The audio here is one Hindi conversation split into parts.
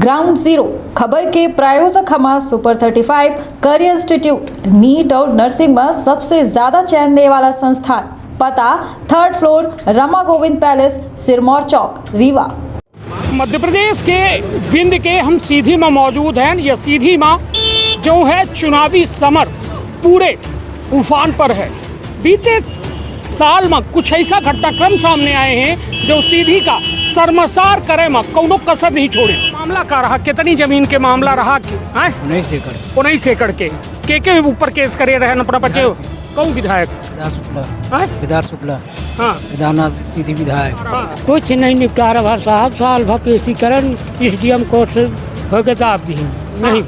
ग्राउंड जीरो खबर के प्रायोजक हमारा सुपर 35 करियर इंस्टीट्यूट नीट और नर्सिंग में सबसे ज्यादा चयन देने वाला संस्थान। पता 3rd floor Rama Govind palace, Sirmaur Chowk, Rewa. Madhya Pradesh के विंध्य के हम सीधी में मौजूद हैं। यह सीधी में जो है चुनावी समर पूरे उफान पर है। बीते साल में कुछ ऐसा घटनाक्रम सामने आए हैं जो सीधी का शर्मसार करे में कोनो कसर नहीं छोड़े। मामला का रहा कितनी जमीन के मामला रहा कि 19 एकड़ के ऊपर केस करे रहे अपना बच्चे कौन विधायक विधार शुक्ला हाँ विधाना सीधी विधायक कुछ नहीं निपटा रहा साहब। साल भर पेशीकरण एसडीएम कोर्ट से होकर दाब दी नहीं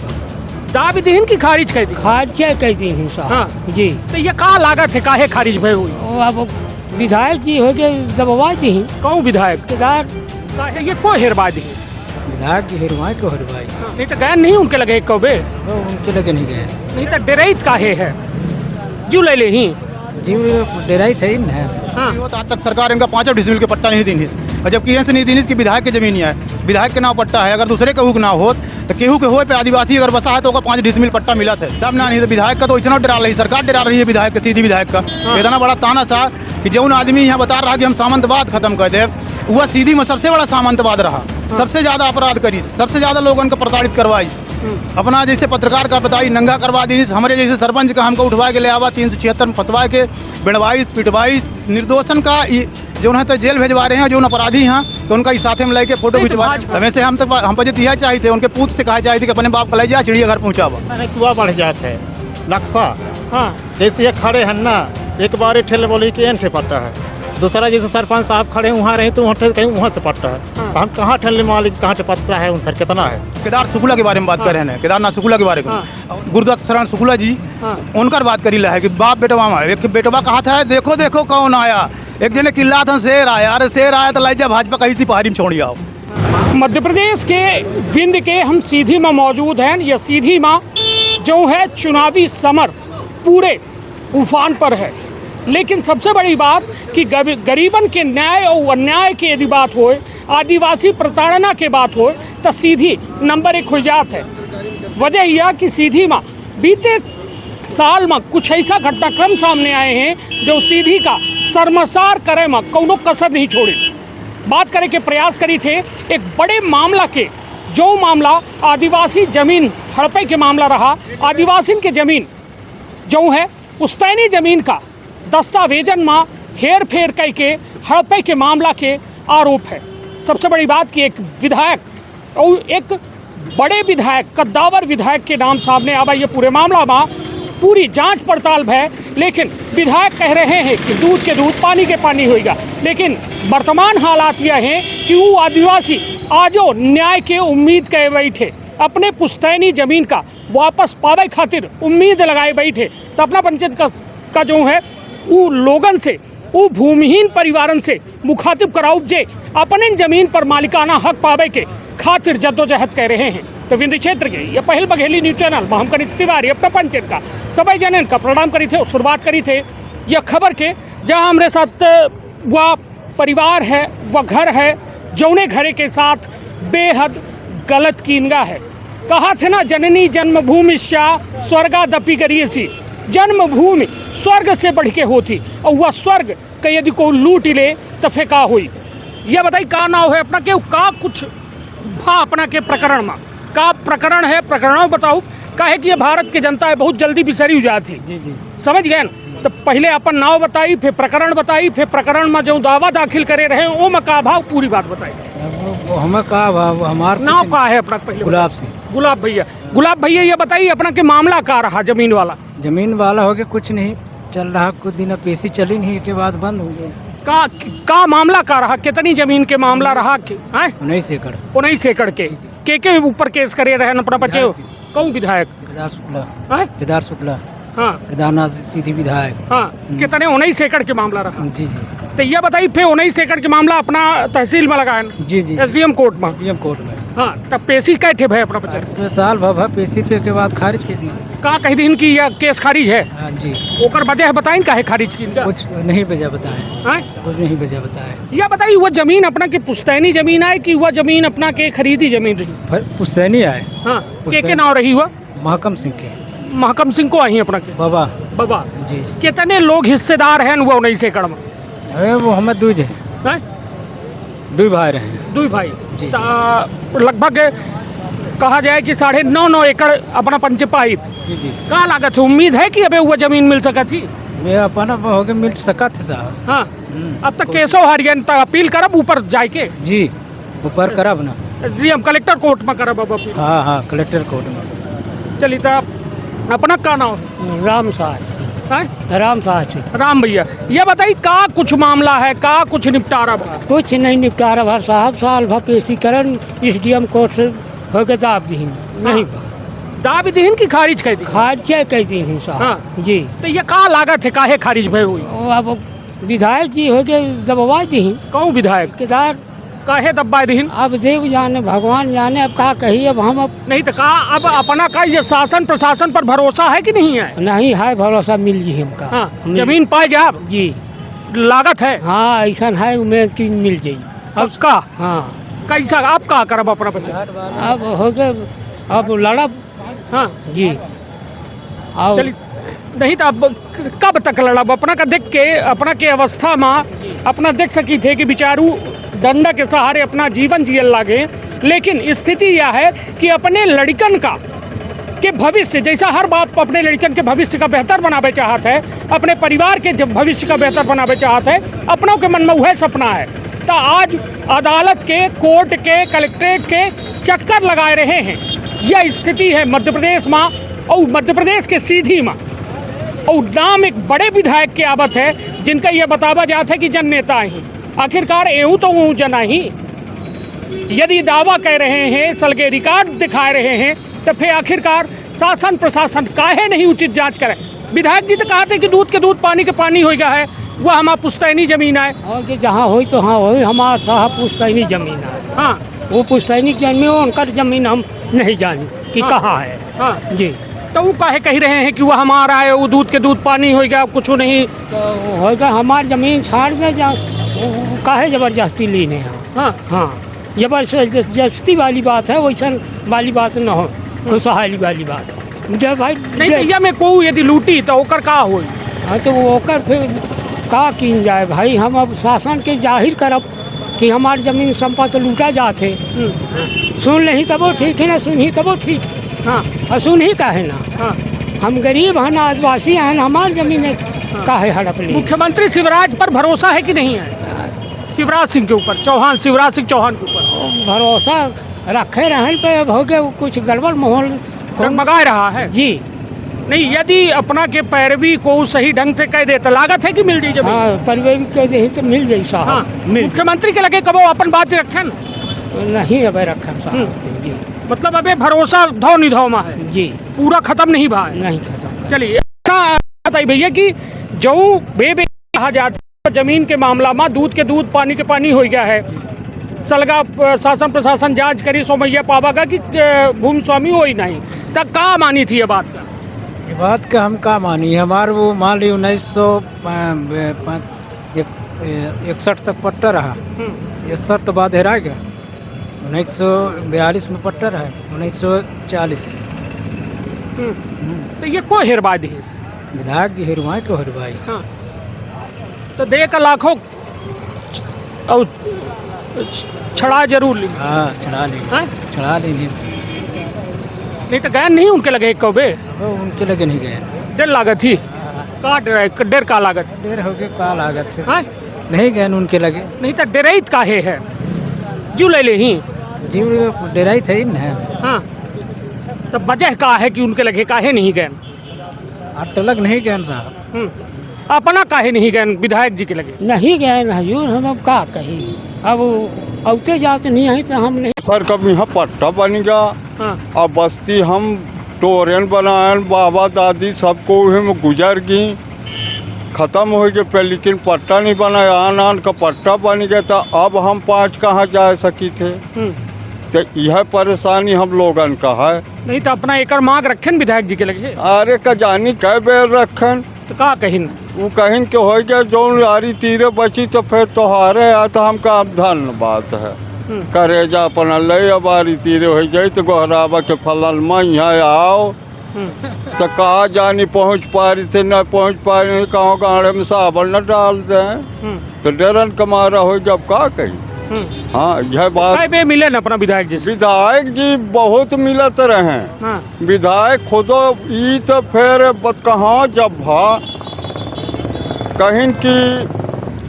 दाब दीन की खारिज कर दी। खारिज कह दी है साहब। हाँ जी तो ये का लागत है काहे खारिज भय हुई? वो अब विधायक जी हो गए दबवा दी कौन विधायक केदार ये कोई हेरबा दी विधायक की हेरवाई को हेरवाई नहीं तो गए नहीं उनके लगे एक कौबे वो उनके लगे नहीं गए नहीं तो डेराइत काहे है जू ले ले ही जी डेराई थे ही ना। हाँ आज तक सरकार इनका 5 डिसमिल के पट्टा नहीं दी और जबकि ऐसे नहीं दी कि विधायक की जमीन है, विधायक के नाम पट्टा है। अगर दूसरे केहू के नाम हो तो केहू के हो पे आदिवासी अगर बसा है तो 5 डिसमिल पट्टा मिला था तब ना नहीं तो विधायक का तो इतना डरा रही सरकार डरा रही है विधायक का सीधी विधायक का। इतना बड़ा ताना सा कि जो आदमी यहाँ बता रहा कि हम सामंतवाद खत्म कर दे वह सीधी में सबसे बड़ा सामंतवाद रहा। सबसे ज्यादा अपराध करी, सबसे ज्यादा लोगों को प्रताड़ित करवाई। अपना जैसे पत्रकार का बताई नंगा करवा दी, हमारे जैसे सरपंच का हमको उठवा के ले आवा 376 में फंसवा के बिड़वाईस पिटवाईस निर्दोषन का जो है तो जेल भेजवा रहे हैं। जो अपराधी हैं तो उनका इस साथे में लेके फोटो खिंचवा हमें से हम पर यह चाहिए थे उनके पूछ से कहा चाहिए थे कि अपने बाप को ले जा चिड़ियाघर पहुँचावा कुआ बढ़ जाते है नक्शा। हाँ जैसे ये खड़े हैं ना एक बार ठेले बोले कि एन ठे पट्टा है, दूसरा जैसे सरपंच साहब खड़े वहाँ रहे तो वहाँ कहीं वहाँ से पट्टा है। तो हम कहाँ ठेले मालिक कहाँ से पट्टा है उनका कितना है। केदार शुक्ला के बारे में बात कर रहे हैं, केदारनाथ शुक्ला के बारे में गुरुदास शरण शुक्ला जी उनका बात करी है कि बाप बेटवा एक बेटवा कहा था देखो देखो कौन आया, एक जने किला था शेर आया, अरे शेर आया तो लाइजा भाजपा कहीं सी पहाड़ी में छोड़ी आओ। मध्य प्रदेश के विंध्य के हम सीधी में मौजूद हैं। यह सीधी में जो है चुनावी समर पूरे उफान पर है। लेकिन सबसे बड़ी बात कि गरीबन के न्याय और अन्याय की यदि बात हो, आदिवासी प्रताड़ना के बात हो तो सीधी नंबर 1 हो जात है। वजह यह कि सीधी में बीते साल में कुछ ऐसा घटनाक्रम सामने आए हैं जो सीधी का शर्मसार करे में कोनो कसर नहीं छोड़े। बात करे के प्रयास करी थे एक बड़े मामला के, जो मामला आदिवासी जमीन हड़पे के मामला रहा। आदिवासी के जमीन जो है पुश्तैनी जमीन का दस्तावेजन में हेर फेर करके हड़पे के मामला के आरोप है। सबसे बड़ी बात कि एक विधायक और एक बड़े विधायक कद्दावर विधायक के नाम सामने आवा। ये पूरे मामला में पूरी जांच पड़ताल है, लेकिन विधायक कह रहे हैं कि दूध के दूध पानी के पानी होगा। लेकिन वर्तमान हालात यह हैं कि वो आदिवासी आजो न्याय के उम्मीद कर बैठे, अपने पुश्तैनी जमीन का वापस पावे खातिर उम्मीद लगाए बैठे। तो अपना पंचायत का जो है वो लोगन से, वो भूमिहीन परिवारन से मुखातिब कराऊ जे अपने जमीन पर मालिकाना हक पावे के खातिर जद्दोजहद कर रहे हैं। तो विंध्य क्षेत्र के ये पहल बघेली न्यूज चैनल में हम कनिष्ठ तिवारी अपना पंचायत का सभी जनन का प्रणाम करी थे और शुरुआत करी थे यह खबर के, जहां हमारे साथ वह परिवार है, वह घर है जौने घरे के साथ बेहद गलत कीनगा है। कहा थे ना जननी जन्मभूमि स्वर्गादपि करियसी, जन्मभूमि स्वर्ग से बढ़ के होती और वह स्वर्ग का यदि को लूट ले तो फेंका हुई। यह बताई का ना है अपना के का कुछ भा अपना के प्रकरण में का प्रकरण है, प्रकरण बताओ। काहे कि ये भारत की जनता है बहुत जल्दी बिसरी हो जाती जी जी समझ गए न? तो पहले अपन नाव बताई, फिर प्रकरण बताई, फिर प्रकरण में जो दावा दाखिल करे रहे वो में का भाव पूरी बात बताई। हमें कहा हमारा नाव का है अपना पहले गुलाब से गुलाब भैया ये बताइए अपना के मामला का रहा जमीन वाला हो गया कुछ नहीं चल रहा, कुछ दिन पेशी चली नहीं के बाद बंद हो गया। का मामला का रहा, कितनी जमीन के मामला रहा कि 19 एकड़ 19 एकड़ के ऊपर केस करे रहे अपना बच्चे कौन विधायक विधार शुक्ला हाँ केदारनाथ सीधी विधायक हाँ कितने 19 एकड़ के मामला रहा। जी जी तो ये बताइए फिर 19 एकड़ के मामला अपना तहसील में लगाए जी जी एसडीएम कोर्ट में कोर्ट में हाँ तब पेशी कै ठे भय अपना बच्चा तो साल भर पेशी पे के बाद खारिज कर दिए। कहाँ कह दिन की यह केस खारिज है हाँ जी, ओकर वजह बताइन काहे खारिज की इनका? कुछ नहीं वजह बताए, हाँ? कुछ नहीं वजह बताए। यह बताइए वह जमीन अपना के पुश्तैनी जमीन है कि वह जमीन अपना के खरीदी जमीन रही? पुश्तैनी आए, हाँ के पुश्तैनी। नाव रही हुआ? महकम सिंह के महकम सिंह को आई अपना के बाबा बाबा जी। कितने लोग हिस्सेदार हैं वो 19 एकड़ में? अरे वो हमें दूज है, हैं? 2 भाई रहे। 2 भाई जी। लगभग कहा जाए कि 9.5 एकड़ अपना पंचपाहित जी जी, कहाँ लागत है? उम्मीद है कि अबे वो जमीन मिल सका थी? मैं अपना हो गया मिल सका थे साहब। हाँ अब तक केसो हरियन तक अपील करब ऊपर जाए के जी, ऊपर करब ना। जी हम कलेक्टर कोर्ट में करब अब अपील। हाँ हाँ, कलेक्टर कोर्ट में। चलिए तो अपना का नाम राम साहब है? राम साहब राम भैया ये बताइए का कुछ मामला है का कुछ निपटारा बा? कुछ नहीं निपटारा भर साहब, साल भर पेशी करन SDM कोर्ट से होके दाब दी नहीं दाब दीन की खारिज कर दी? खारिज कह दी है साहब। हाँ। जी, तो ये का लागत है काहे खारिज भय हुई? वो अब विधायक जी होके दबवा दी कौन विधायक केदार, काहे दब्बा दीन? अब देव जाने भगवान जाने, अब का कही, अब हम अब नहीं तो का अब अपना का ये शासन प्रशासन पर भरोसा है कि नहीं है? नहीं है भरोसा, मिल जी हमका। हाँ मिल- जमीन पाए जाब जी, लागत है हाँ ऐसा है, उम्मीद की मिल जाई। अब का हाँ कैसा आप का करब अपना बच्चा? अब हो गए, अब लड़ब। हाँ जी, और चलिए नहीं तो अब कब तक लड़ब? अपना का देख के अपना के अवस्था में अपना देख सकी थे कि बेचारू डंडा के सहारे अपना जीवन जियल लागे, लेकिन स्थिति यह है कि अपने लड़कन का के भविष्य, जैसा हर बाप अपने लड़कन के भविष्य का बेहतर बनावे चाहत है, अपने परिवार के जब भविष्य का बेहतर बनावे चाहत है, अपनों के मन में वह सपना है। तो आज अदालत के, कोर्ट के, कलेक्ट्रेट के चक्कर लगाए रहे हैं। यह स्थिति है मध्य प्रदेश में, और मध्य प्रदेश के सीधी में, और नाम एक बड़े विधायक के आवत है जिनका यह बतावा जाता है कि जन नेता ही आखिरकार एहू तो वो जना ही यदि दावा कह रहे हैं, सलगे रिकॉर्ड दिखा रहे हैं, तो फिर आखिरकार शासन प्रशासन काहे नहीं उचित जांच करे? विधायक जी तो कहते कि दूध के दूध पानी के पानी हो गया है, वह हमारा पुश्तैनी जमीन है। और कि जहाँ हो तो हाँ हो, हमारा साहब पुश्तैनी जमीन है। हाँ वो पुश्तैनी जमीन, उनका जमीन हम नहीं जानी कि हाँ। कहाँ है। हाँ जी, तो वो काहे कह रहे हैं कि वह हमारा है, वो दूध के दूध पानी हो गया, कुछ नहीं? तो होगा हमारी जमीन छाड़ दे, जा काहे जबरदस्ती लेने हैं। हाँ हाँ, जबरदस्ती वाली बात है, वैसा वाली बात न हो, खुशहाली वाली बात जब भाई नहीं तो यह में को यदि लूटी तो ओकर का होई? हाँ तो वो ओकर फिर का किन जाए भाई? हम अब शासन के जाहिर करब कि हमारी जमीन संपत्ति लूटा जाते। सुन नहीं तबो ठीक है ना, सुनही तबो ठीक है। हाँ और सुनही काहे ना? हाँ हम गरीब हैं, आदिवासी हैं, हमारी जमीन काहे हड़प ली? मुख्यमंत्री शिवराज पर भरोसा है कि नहीं है? शिवराज सिंह के ऊपर, चौहान, शिवराज सिंह चौहान के ऊपर भरोसा रखे रहन पे अब हो गए कुछ गड़बड़ माहौल डगमगा रहा है। जी। नहीं यदि अपना के पैरवी को सही ढंग से कह दे तो लागत है कि मिल जाए जमीन? हाँ, परिवेश कह दे तो मिल जाई हाँ साहब। मिल मुख्यमंत्री के लगे कबो अपन बात रखन? नहीं अब रखन साहब। जी मतलब अबे भरोसा धो निधो में है, जी, पूरा खत्म नहीं भा है। नहीं खत्म। चलिए बताइए भैया कि जो बे कहा जाता है जमीन के मामला में दूध के दूध पानी के पानी हो गया है, सलगा शासन प्रशासन जांच करी सोमैया पावागा कि भूमि स्वामी हो ही नहीं, तब का मानी थी ये बात का? ये बात का हम का मानी, हमारे वो मान ली 1961 तक पट्टा रहा, 61 के बाद हेरा गया, 1942 में पट्टा रहा, 1940। तो ये को हेरबा दी? विधायक जी हेरवाए को हेरवाई। हाँ तो दे का लाखों और छड़ा जरूर ली। हाँ, छड़ा ली, हाँ? छड़ा ली। नहीं तो गए नहीं उनके लगे कबे? वो उनके लगे नहीं गए। डेढ़ लागत थी का? डेढ़ का लागत? देर हो गए का लागत से हाँ? नहीं गए उनके लगे। नहीं तो डेराइत काहे है जू ले ही? जीव डेराई थे न। हाँ तो वजह का है कि उनके लगे काहे नहीं गए? अटलग नहीं गए साहब। अपना काहे नहीं गए विधायक जी के लगे? नहीं गए न हजूर, हम अब का कही, अब औते जाते नहीं है तो हम नहीं। सर कब यहाँ पट्टा बन गया, हाँ अब बस्ती हम टोरेन बनाए, बाबा दादी सबको वही में गुजर गई, ख़त्म हो गए पे, लेकिन पट्टा नहीं बना। आन आन का पट्टा बन गया था, अब हम 5 कहाँ जा सकी थे? तो यह परेशानी हम लोगन का है। नहीं तो अपना एकर मांग रखें विधायक जी के लगे अरे का जानी कै बेर रखन तो का कहिन वो कहीं के हो गया जौन यारी तीरे बची तो फिर तोहारे आ तो हमका धन बात है करे जा अपना ले अब आरी तीरे हो जाए तो गोहरावा के फलन में यहाँ आओ तो कहा जानी पहुँच पा रही थे न पहुँच पा रही कहाँ गाड़े में साबल न डाल दें तो डरन कमारा हो जब का कही। हाँ यह बात बे मिले ना अपना विधायक जी से। विधायक जी बहुत मिलत रहे हाँ। विधायक खुदो ई तो फिर बत कहाँ जब भा कहीं की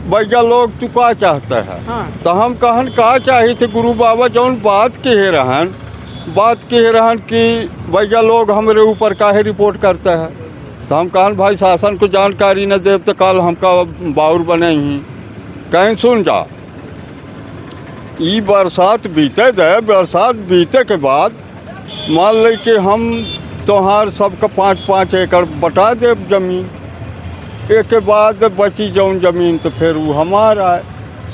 भैया लोग तू का चाहते हैं हाँ। तो हम कहन का चाहिए थे गुरु बाबा जौन बात कहे रहन कि भैया लोग हमारे ऊपर काहे रिपोर्ट करते हैं तो हम कहन भाई शासन को जानकारी न दे तो कल हमका बाउर बने ही कहीं सुन जा ई बरसात बीते दे बरसात बीते के बाद मान ले कि हम तोहार सबका 5-5 एकड़ बटा दे जमीन एक के बाद बची जौन जमीन तो फिर वो हमारा है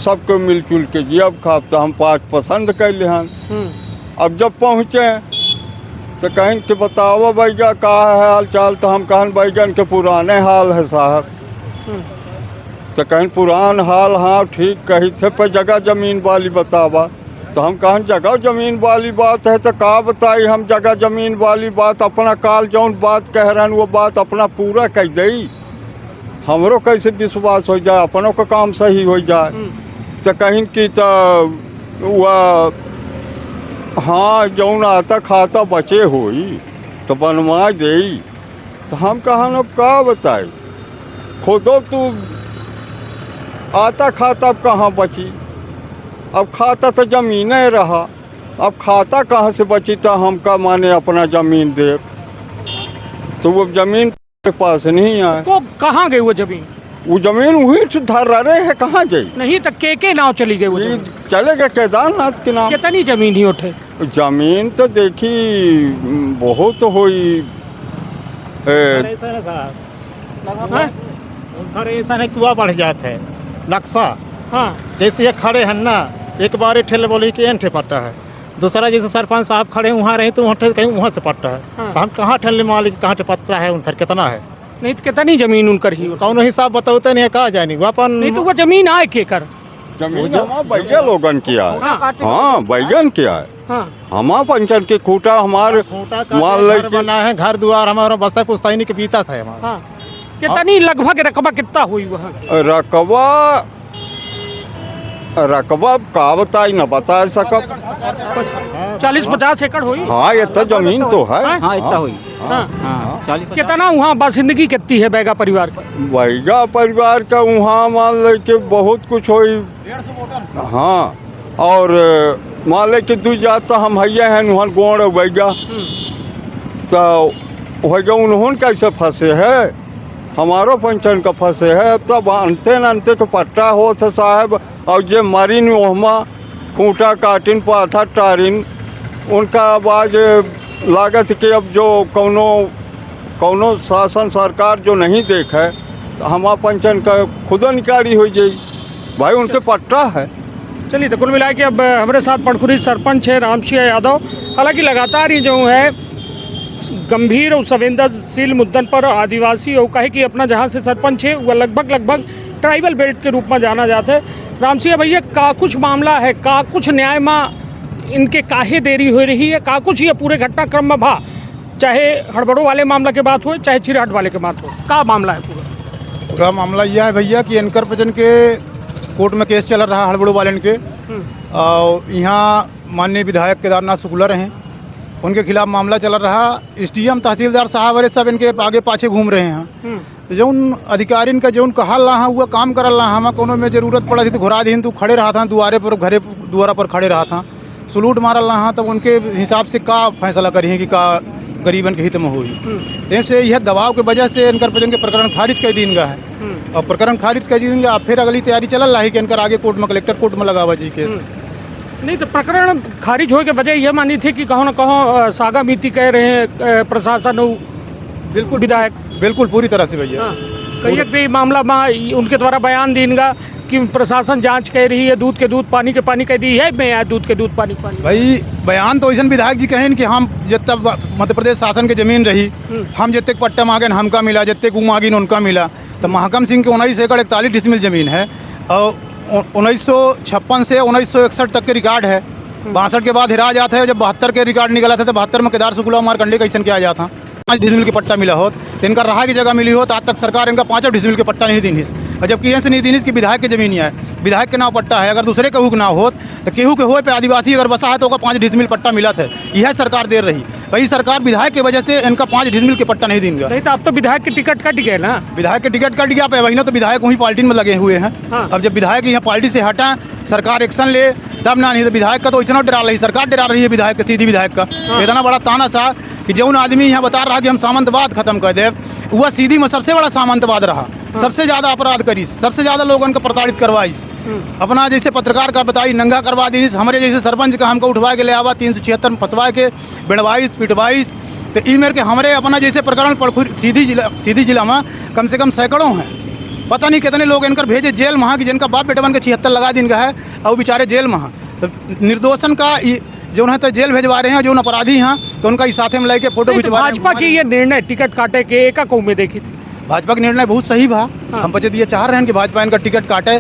सबको मिलजुल के जियब खाब तो हम 5 पसंद कर लिहन। अब जब पहुँचे तो कहीं के बताओ भैया का है हाल चाल तो हम कहन बैगन के पुराने हाल है साहब तो कहीं पुरान हाल हाँ ठीक कही थे पर जगह ज़मीन वाली बतावा तो हम कहन जगह ज़मीन वाली बात है तो का बताई हम जगह ज़मीन वाली बात अपना काल जौन बात कह रहे हैं वो बात अपना पूरा कह दई हमरो कैसे विश्वास हो जाए अपनों का काम सही हो जाए तो कहीं की तो वह हाँ जौन आता खाता बचे होई तो बनवा दे तो हम कहन अब का बताई खुदो तू आता खाता अब कहाँ बची अब खाता तो ज़मीन रहा अब खाता कहाँ से बची तो हमका माने अपना ज़मीन दे तो वो ज़मीन के पास नहीं आए तो कहाँ गई वो जमीन वही धर रहे है कहाँ गई नहीं तो के नाव चली गई वो जमीन? चले गए केदारनाथ के नाम कितनी जमीन ही उठे जमीन तो देखी बहुत हुई हाँ? उनका ऐसा है कुआ बढ़ जाता है नक्शा हाँ। जैसे ये खड़े हैं ना एक बार ठेले बोले कि एन ठे पट्टा है दूसरा जैसे सरपंच साहब खड़े वहाँ रहे तो वहाँ कहीं वहाँ से पट्टा है हाँ। तो हम कहाँ ठेले मालिक कहाँ ठे पट्टा है उनका कितना है नहीं तो कितनी जमीन उनकर ही कौन हिसाब बताते नहीं कहा जाए वो अपन नहीं तो वो जमीन आए के कर जमीन हमारा बैगन लोगन किया है हाँ। हाँ बैगन किया है हाँ। हमारा पंचन के खूटा हमारे खूटा मान घर बना है घर द्वार हमारा बस्ता पुस्तानी के बीता था हमारा हाँ। कितनी लगभग रकबा कितना हुई वहाँ रकबा का बताई न बता सकब 40-50 एकड़ हुई। हाँ इतना जमीन तो है हाँ इतना हुई हाँ। हाँ 40 कितना वहाँ बासिंदगी कितनी है बैगा परिवार की बैगा परिवार का वहाँ मान ले के बहुत कुछ हुई हाँ और मान ले के तू जाता हम हैया हैं वहाँ गोड़ बैगा तो वैगा उन्होंने कैसे फंसे है हमारो पंचन का फंसे है तब अंते के पट्टा हो था साहब और जे मारिन ओहमा खूंटा काटिन पाथा टारिन उनका आवाज लागत कि अब जो कौनो शासन सरकार जो नहीं देखे तो हमारा पंचन का खुद निकारी हो जाए भाई उनके पट्टा है। चलिए तो कुल मिला के अब हमारे साथ पड़खुरी सरपंच है रामसिंह यादव। हालांकि लगातार ये जो है गंभीर और संवेदनशील मुद्दन पर आदिवासी और कहे कि अपना जहाँ से सरपंच है वह लगभग ट्राइबल बेल्ट के रूप में जाना जाता है। रामसिंह भैया का कुछ मामला है का कुछ न्याय में इनके काहे देरी हो रही है का कुछ ये पूरे घटनाक्रम में भा चाहे हड़बड़ों वाले मामला के बात हो चाहे चिरहट वाले के बात हो का मामला है पूरा मामला यह है भैया कि एनकर पचन के कोर्ट में केस चल रहा हड़बड़ों वाले के और यहाँ माननीय विधायक केदारनाथ शुक्ला रहे उनके खिलाफ मामला चल रहा SDM तहसीलदार साहब अरे सब इनके आगे पाछे घूम रहे हैं तो जो अधिकारी का जो कहल रहा हुआ काम करल रहा हम कोनो में जरूरत पड़ा थी तो घुरा दी तो खड़े रहा था दुआरा पर खड़े रहा था सलूट मारल रहा तब उनके हिसाब से का फैसला करिए कि का गरीबन के हित में हुई ऐसे यह दबाव के वजह से इनकर पचन के प्रकरण खारिज कर दिन का है और प्रकरण खारिज कर दिन का फिर अगली तैयारी चल रहा है कि इनकर आगे कोर्ट में कलेक्टर कोर्ट में लगावा जी केस नहीं तो प्रकरण खारिज होने के वजह यह मानी थी कि कहो न कहो सागा मीति कह रहे हैं प्रशासन बिल्कुल विधायक बिल्कुल पूरी तरह से भैया कई भी मामला में उनके द्वारा बयान दीनगा कि प्रशासन जांच कर रही है, दूध के दूध पानी के पानी कह दी है, मैं यहाँ दूध के दूध पानी के पानी। भाई बयान तो ऐसा विधायक जी कहें कि हम जितना मध्य प्रदेश शासन के जमीन रही, हम जितने पट्टा मांगे हमका मिला, जितने को मांगी उनका मिला। तो महाकम सिंह के 19 एकड़ 41 डिसमिल जमीन है और 1956 से 1961 तक के रिकॉर्ड है। 62 के बाद हिरा जाता है, जब 72 के रिकॉर्ड निकला था तो 72 में केदार शुक्ला मारकंडे का ऐसा किया जाता 5 डिसमिल के पट्टा मिला होत, तो इनका रहा की जगह मिली हो तो आज तक सरकार इनका 5 डिसमिल के पट्टा नहीं दी। और जबकि यहाँ से नहीं दी कि विधायक के जमीन है, विधायक के नाम पट्टा है। अगर दूसरे कहू के नाम होत तो केहू के हो पे आदिवासी अगर बसा है तो 5 डिसमिल पट्टा मिला था। यह सरकार दे रही वही सरकार विधायक की वजह से इनका 5 डिसमिल के पट्टा नहीं देंगे। नहीं तो अब तो विधायक की टिकट कट गए ना। विधायक के टिकट कट गया, वही ना तो विधायक वहीं पार्टी में लगे हुए हैं। हाँ। अब जब विधायक यहाँ पार्टी से हटा, सरकार एक्शन ले तब ना, नहीं तो विधायक का तो इतना डरा रही, सरकार डरा रही है विधायक का, सीधी विधायक का। इतना बड़ा ताना सा कि जो आदमी यहाँ बता रहा कि हम सामंतवाद खत्म कर दे, वह सीधी में सबसे बड़ा सामंतवाद रहा। सबसे ज़्यादा अपराध करी, सबसे ज़्यादा लोगों को प्रताड़ित करवाई। अपना जैसे पत्रकार का बताई नंगा करवा दी, हमारे जैसे सरपंच का हमको उठवा के ले आवा 376 में फंसवा के बिड़वाईस पिटवाईस। तो ई मेरे के हमारे अपना जैसे प्रकरण पर सीधी जिला में कम से कम सैकड़ों हैं। पता नहीं कितने लोग इनकर भेजे जेल में, कि जिनका बाप बेटवन के 76 लगा दिन का है और बेचारे जेल में। तो निर्दोषन का जो है तो जेल भेजवा रहे हैं, जो अपराधी हैं तो उनका इस साथे में लेके फोटो खिंचवा रहे हैं। भाजपा की ये निर्णय टिकट काटे के एक को में देखी थी, भाजपा का निर्णय बहुत सही भा। हम बचे ये चाह रहे हैं कि भाजपा इनका टिकट काटे,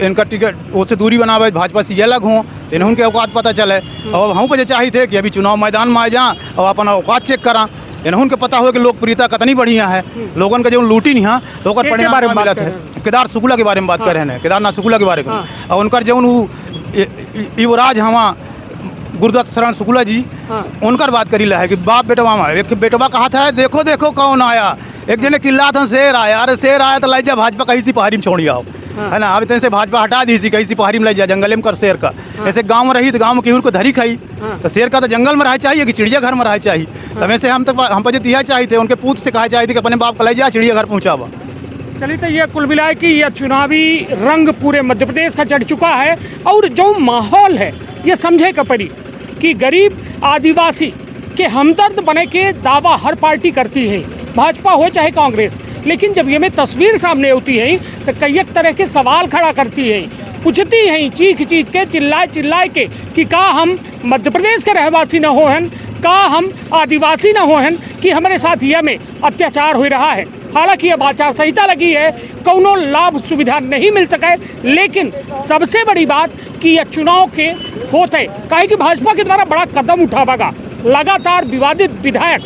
इनका टिकट उससे दूरी बनावे, भाजपा से ये अलग हों तो इन्हों के औकात पता चले। और हम बचे चाही थे कि अभी चुनाव मैदान में आ जाए और अपना औकात चेक करा, इन्हों के पता हो कि लोकप्रियता कितनी बढ़िया है, लोगों का जो लूटी नहीं है तो परिणाम मिला है। केदार शुक्ला के बारे में बात कर रहे हैं, केदारनाथ शुक्ला के बारे में। और उनका जो युवराज हवा गुरुदत्त शरण शुक्ला जी, उनकर बात करी है कि बाप बेटवा में एक बेटवा कहा था, देखो देखो कौन आया, एक जने किल्ला था शेर आया। अरे शेर आया तो लाई जा भाजपा कहीं सी पहाड़ी में छोड़ आओ, है ना। अब इतने से भाजपा हटा दी सी, कहीं सी पहाड़ी में लाई जा, जंगल में कर शेर का। ऐसे गांव में रही तो गांव में केहू को धरी खाई, तो शेर का तो जंगल में रह चाहिए कि चिड़ियाघर में रह चाहिए। तो वैसे हम पर दिया चाहिए थे, उनके पूछ से कहा चाहिए कि अपने बाप को लाई जा चिड़ियाघर पहुँचावा। चलिए, तो ये कुल मिलाए कि यह चुनावी रंग पूरे मध्य प्रदेश का चढ़ चुका है और जो माहौल है ये समझे का पड़ी कि गरीब आदिवासी के हमदर्द बने के दावा हर पार्टी करती है, भाजपा हो चाहे कांग्रेस। लेकिन जब ये में तस्वीर सामने होती है तो कई एक तरह के सवाल खड़ा करती है, पूछती हैं चीख चीख के, चिल्लाए के कि का हम मध्य प्रदेश के रहवासी न हो हैं, का हम आदिवासी न हो हैं कि हमारे साथ यह में अत्याचार हो रहा है। हालांकि अब आचार संहिता लगी है, कौनो लाभ सुविधा नहीं मिल सके, लेकिन सबसे बड़ी बात कि यह चुनाव के होते कहे कि भाजपा के द्वारा बड़ा कदम उठावेगा। लगातार विवादित विधायक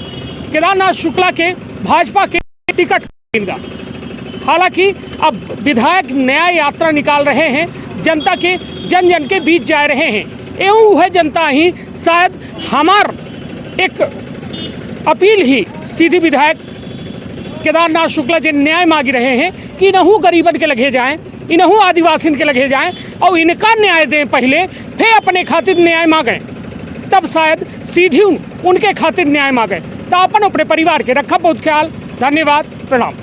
केदारनाथ शुक्ला के भाजपा के टिकट देगा। हालांकि अब विधायक न्याय यात्रा निकाल रहे हैं, जनता के जन जन के बीच जा रहे हैं। एवं है जनता ही शायद हमार एक अपील ही सीधी विधायक केदारनाथ शुक्ला जी न्याय मांग रहे हैं कि इनहू गरीबन के लगे जाएं, इनहू आदिवासी के लगे जाएं और इनका न्याय दें पहले, फिर अपने खातिर न्याय मांगें, तब शायद सीधी उनके खातिर न्याय मांगें। तो अपन अपने परिवार के रखा बहुत ख्याल। धन्यवाद, प्रणाम।